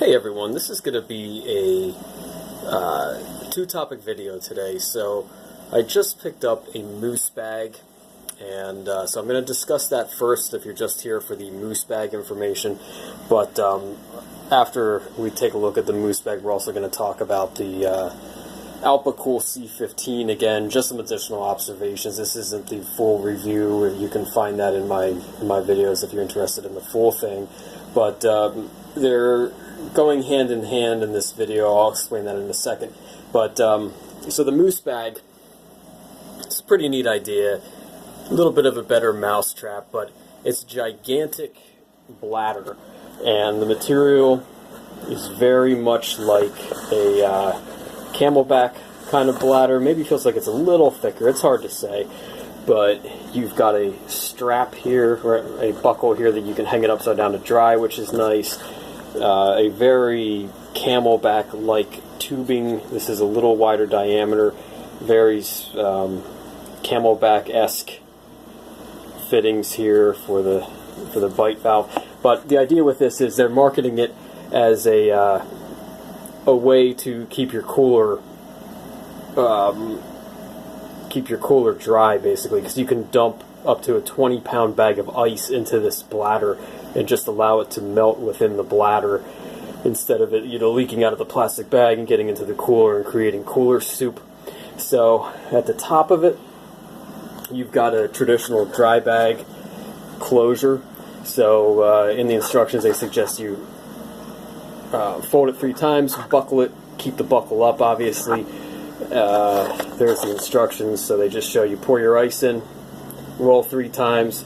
Hey everyone, this is going to be a two-topic video today. So I just picked up a moose bag, and so I'm going to discuss that first if you're just here for the moose bag information. But after we take a look at the moose bag, we're also going to talk about the Alpicool C15 again, just some additional observations. This isn't the full review. You can find that in my videos if you're interested in the full thing. But they're going hand in hand in this video. I'll explain that in a second. But so the moose bag, it's a pretty neat idea. A little bit of a better mousetrap, but it's gigantic bladder, and the material is very much like a camelback kind of bladder. Maybe feels like it's a little thicker. It's hard to say, but you've got a strap here, or a buckle here that you can hang it upside down to dry, which is nice. A very camelback-like tubing. This is a little wider diameter, very camelback-esque fittings here for the bite valve. But the idea with this is they're marketing it as a way to keep your cooler dry, basically, because you can dump up to a 20-pound bag of ice into this bladder and just allow it to melt within the bladder instead of it, leaking out of the plastic bag and getting into the cooler and creating cooler soup. So at the top of it, you've got a traditional dry bag closure. So in the instructions, they suggest you fold it 3 times, buckle it, keep the buckle up, obviously. There's the instructions, so they just show you pour your ice in, roll 3 times,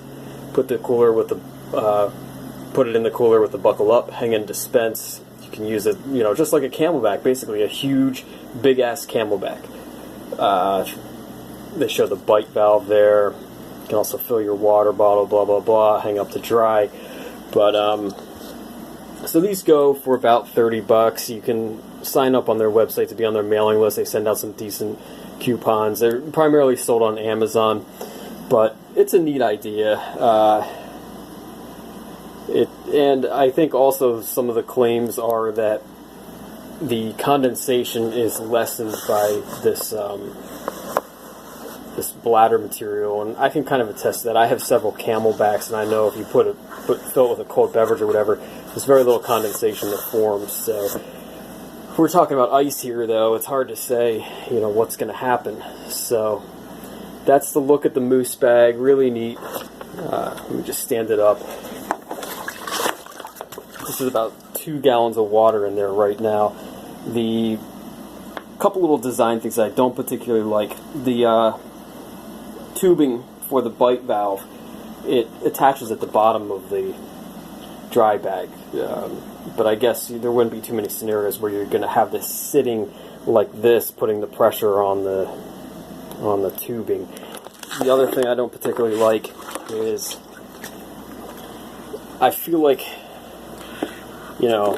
put it in the cooler with the buckle up, hang and dispense. You can use it, just like a camelback, basically a huge, big-ass camelback. They show the bite valve there. You can also fill your water bottle, blah, blah, blah, hang up to dry. But, so these go for about $30. You can sign up on their website to be on their mailing list. They send out some decent coupons. They're primarily sold on Amazon, but it's a neat idea. And I think also some of the claims are that the condensation is lessened by this this bladder material, and I can kind of attest to that. I have several camelbacks, and I know if you fill it with a cold beverage or whatever, there's very little condensation that forms. So if we're talking about ice here, though, it's hard to say, what's going to happen. So that's the look at the moose bag. Really neat. Let me just stand it up. This is about 2 gallons of water in there right now. The couple little design things that I don't particularly like. The tubing for the bite valve, it attaches at the bottom of the dry bag. But I guess there wouldn't be too many scenarios where you're going to have this sitting like this, putting the pressure on the tubing. The other thing I don't particularly like is I feel like,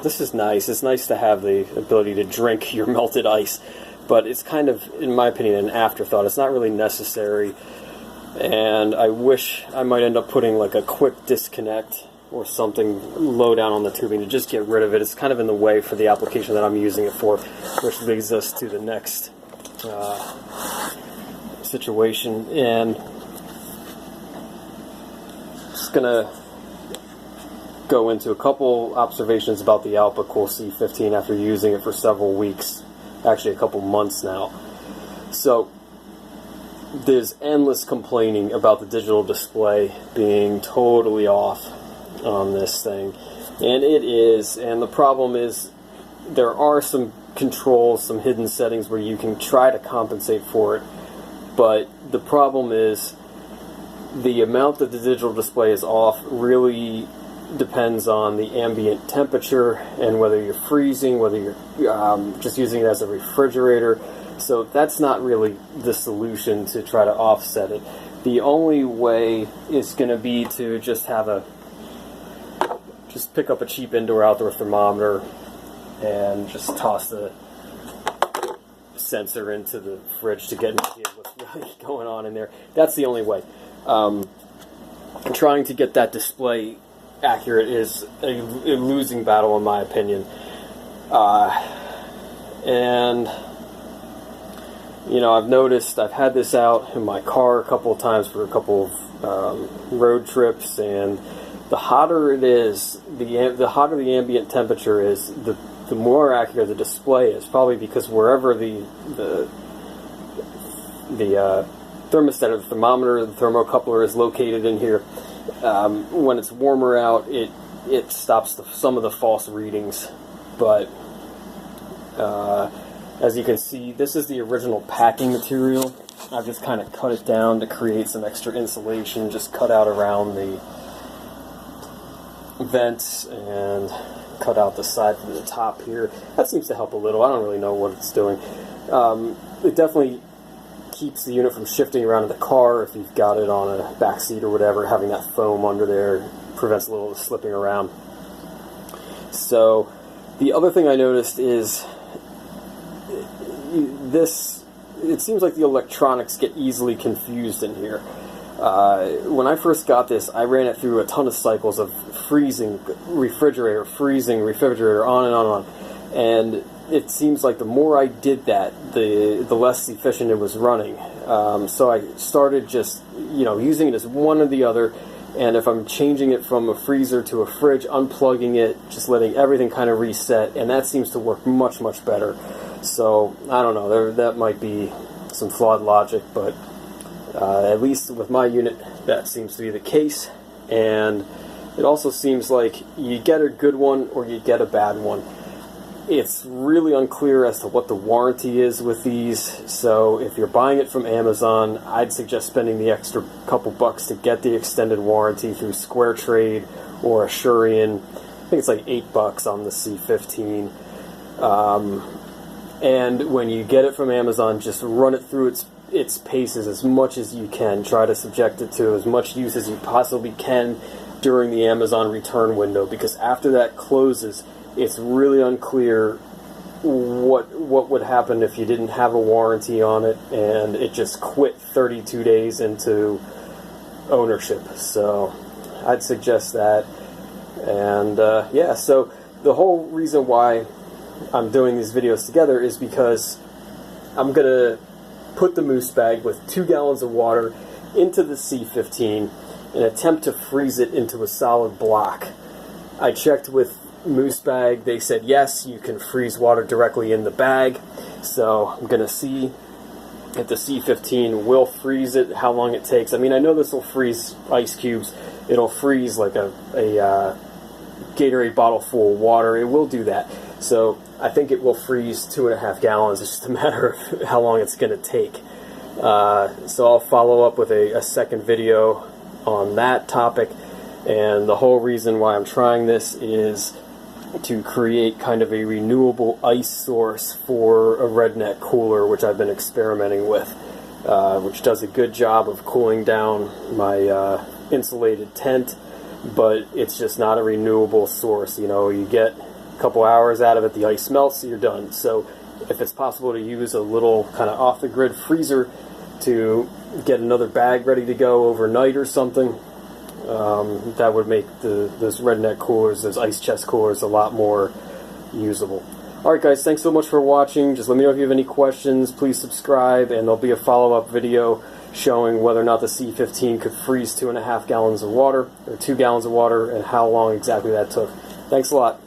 this is nice. It's nice to have the ability to drink your melted ice, but it's kind of, in my opinion, an afterthought. It's not really necessary, and I wish I might end up putting like a quick disconnect or something low down on the tubing to just get rid of it. It's kind of in the way for the application that I'm using it for, which leads us to the next situation. And just gonna go into a couple observations about the Alpicool C15 after using it for several weeks, actually a couple months now. So there's endless complaining about the digital display being totally off on this thing, and it is. And the problem is there are some controls, some hidden settings where you can try to compensate for it, but the problem is the amount that the digital display is off really depends on the ambient temperature and whether you're freezing, whether you're just using it as a refrigerator. So that's not really the solution to try to offset it. The only way is going to be to just pick up a cheap indoor-outdoor thermometer and just toss the sensor into the fridge to get an idea of what's really going on in there. That's the only way. Trying to get that display accurate is a losing battle, in my opinion. And you know, I've noticed, I've had this out in my car a couple of times for a couple of road trips, and the hotter it is, the hotter the ambient temperature is, the more accurate the display is. Probably because wherever the thermostat or the thermometer, the thermocoupler is located in here, when it's warmer out, it stops some of the false readings. But as you can see, this is the original packing material. I've just kind of cut it down to create some extra insulation, just cut out around the vents and cut out the side from the top here. That seems to help a little. I don't really know what it's doing. It definitely keeps the unit from shifting around in the car if you've got it on a back seat or whatever. Having that foam under there prevents a little of the slipping around. So the other thing I noticed is it seems like the electronics get easily confused in here. When I first got this, I ran it through a ton of cycles of freezing refrigerator, on and on and on. And it seems like the more I did that, the less efficient it was running. So I started just, using it as one or the other. And if I'm changing it from a freezer to a fridge, unplugging it, just letting everything kind of reset, and that seems to work much, much better. So, I don't know, that might be some flawed logic, but at least with my unit, that seems to be the case. And it also seems like you get a good one or you get a bad one. It's really unclear as to what the warranty is with these, so if you're buying it from Amazon, I'd suggest spending the extra couple bucks to get the extended warranty through Square Trade or Asurion. I think it's like $8 on the C15. And when you get it from Amazon, just run it through its paces as much as you can. Try to subject it to as much use as you possibly can during the Amazon return window, because after that closes, it's really unclear what would happen if you didn't have a warranty on it and it just quit 32 days into ownership. So I'd suggest that. And yeah, so the whole reason why I'm doing these videos together is because I'm going to put the moose bag with 2 gallons of water into the C15 and attempt to freeze it into a solid block. I checked with Moose Bag. They said yes, you can freeze water directly in the bag. So I'm going to see if the C15 will freeze it, how long it takes. I mean, I know this will freeze ice cubes. It'll freeze like a Gatorade bottle full of water. It will do that. So I think it will freeze 2.5 gallons. It's just a matter of how long it's going to take. So I'll follow up with a second video on that topic. And the whole reason why I'm trying this is to create kind of a renewable ice source for a redneck cooler, which I've been experimenting with, which does a good job of cooling down my insulated tent, but it's just not a renewable source. You get a couple hours out of it, the ice melts, you're done. So if it's possible to use a little kind of off-the-grid freezer to get another bag ready to go overnight or something, that would make those redneck coolers, those ice chest coolers, a lot more usable. Alright guys, thanks so much for watching. Just let me know if you have any questions. Please subscribe, and there'll be a follow-up video showing whether or not the C15 could freeze 2.5 gallons of water, or 2 gallons of water, and how long exactly that took. Thanks a lot.